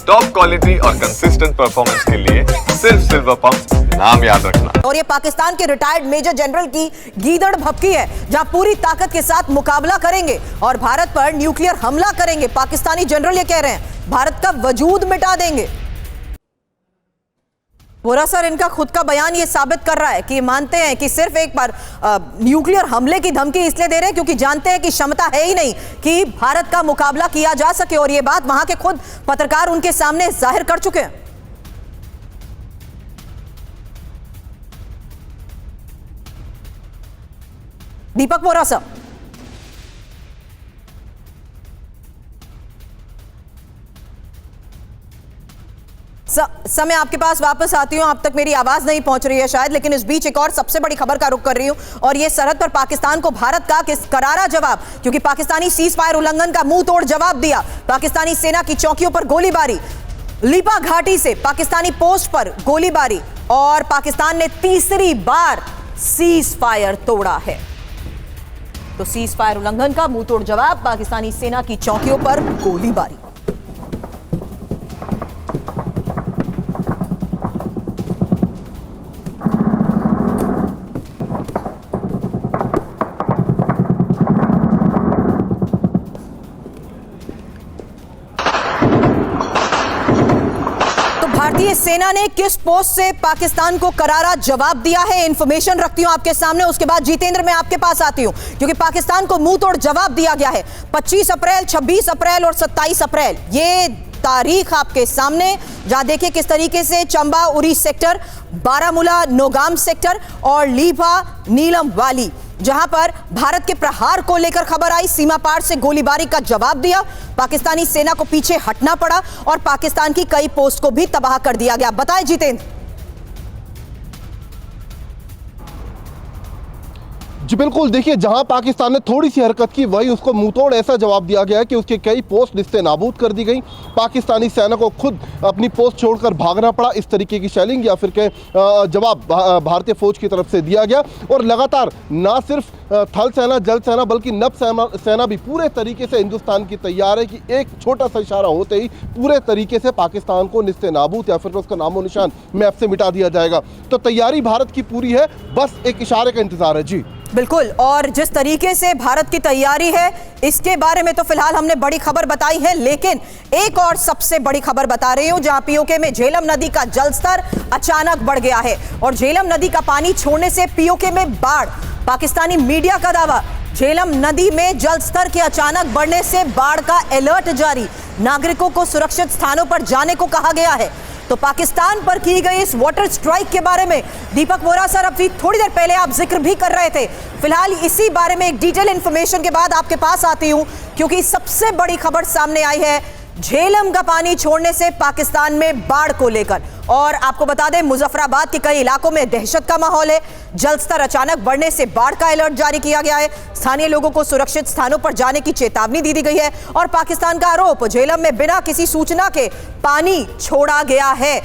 Top quality और consistent performance के लिए सिर्फ सिल्वर पंप नाम याद रखना। और ये पाकिस्तान के रिटायर्ड मेजर जनरल की गीदड़ भभकी है, जहां पूरी ताकत के साथ मुकाबला करेंगे और भारत पर न्यूक्लियर हमला करेंगे। पाकिस्तानी जनरल ये कह रहे हैं भारत का वजूद मिटा देंगे। वोरा सर, इनका खुद का बयान ये साबित कर रहा है कि मानते हैं कि सिर्फ एक बार न्यूक्लियर हमले की धमकी इसलिए दे रहे हैं क्योंकि जानते हैं कि क्षमता है ही नहीं कि भारत का मुकाबला किया जा सके। और ये बात वहां के खुद पत्रकार उनके सामने जाहिर कर चुके हैं। दीपक वोरा सर, मैं आपके पास वापस आती हूं। अब तक मेरी आवाज नहीं पहुंच रही है शायद, लेकिन इस बीच एक और सबसे बड़ी खबर का रुख कर रही हूं और यह सरहद पर पाकिस्तान को भारत का किस करारा जवाब, क्योंकि पाकिस्तानी सीज फायर उल्लंघन का मुंह तोड़ जवाब दिया। पाकिस्तानी सेना की चौकियों पर गोलीबारी, लीपा घाटी से पाकिस्तानी पोस्ट पर गोलीबारी और पाकिस्तान ने तीसरी बार सीज फायर तोड़ा है। तो सीज फायर उल्लंघन का मुंह तोड़ जवाब, पाकिस्तानी सेना की चौकियों पर गोलीबारी। भारतीय सेना ने किस पोस्ट से पाकिस्तान को करारा जवाब दिया है, इंफॉर्मेशन रखती हूं आपके सामने। उसके बाद जितेंद्र मैं आपके पास आती हूं, क्योंकि पाकिस्तान को मुंह तोड़ जवाब दिया गया है। 25 अप्रैल, 26 अप्रैल और 27 अप्रैल ये तारीख आपके सामने, जहां देखिए किस तरीके से चंबा उरी सेक्टर, बारामूला नौगाम सेक्टर और लीभा नीलम वाली, जहां पर भारत के प्रहार को लेकर खबर आई, सीमा पार से गोलीबारी का जवाब दिया। पाकिस्तानी सेना को पीछे हटना पड़ा और पाकिस्तान की कई पोस्ट को भी तबाह कर दिया गया। बताएं जितेंद्र। जी बिल्कुल, देखिए जहां पाकिस्तान ने थोड़ी सी हरकत की वही उसको मुंहतोड़ ऐसा जवाब दिया गया है कि उसकी कई पोस्ट निस्ते नाबूद कर दी गई। पाकिस्तानी सेना को खुद अपनी पोस्ट छोड़कर भागना पड़ा। इस तरीके की शेलिंग या फिर के जवाब भारतीय फौज की तरफ से दिया गया। और लगातार ना सिर्फ थल सेना, जल सेना, बल्कि नभ सेना भी पूरे तरीके से हिंदुस्तान की तैयार है कि एक छोटा सा इशारा होते ही पूरे तरीके से पाकिस्तान को निस्ते नाबूद या फिर उसका नामो निशान मैप से मिटा दिया जाएगा। तो तैयारी भारत की पूरी है, बस एक इशारे का इंतजार है। जी बिल्कुल, और जिस तरीके से भारत की तैयारी है इसके बारे में तो फिलहाल हमने बड़ी खबर बताई है, लेकिन एक और सबसे बड़ी खबर बता रही हूं, जहां पीओके में झेलम नदी का जलस्तर अचानक बढ़ गया है और झेलम नदी का पानी छोड़ने से पीओके में बाढ़। पाकिस्तानी मीडिया का दावा, झेलम नदी में जलस्तर के अचानक बढ़ने से बाढ़ का अलर्ट जारी, नागरिकों को सुरक्षित स्थानों पर जाने को कहा गया है। तो पाकिस्तान पर की गई इस वाटर स्ट्राइक के बारे में दीपक वोरा सर अभी थोड़ी देर पहले आप जिक्र भी कर रहे थे। फिलहाल इसी बारे में एक डिटेल इंफॉर्मेशन के बाद आपके पास आती हूं, क्योंकि सबसे बड़ी खबर सामने आई है झेलम का पानी छोड़ने से पाकिस्तान में बाढ़ को लेकर। और आपको बता दें, मुजफ्फराबाद के कई इलाकों में दहशत का माहौल है। जलस्तर अचानक बढ़ने से बाढ़ का अलर्ट जारी किया गया है। स्थानीय लोगों को सुरक्षित स्थानों पर जाने की चेतावनी दी गई है और पाकिस्तान का आरोप, झेलम में बिना किसी सूचना के पानी छोड़ा गया है।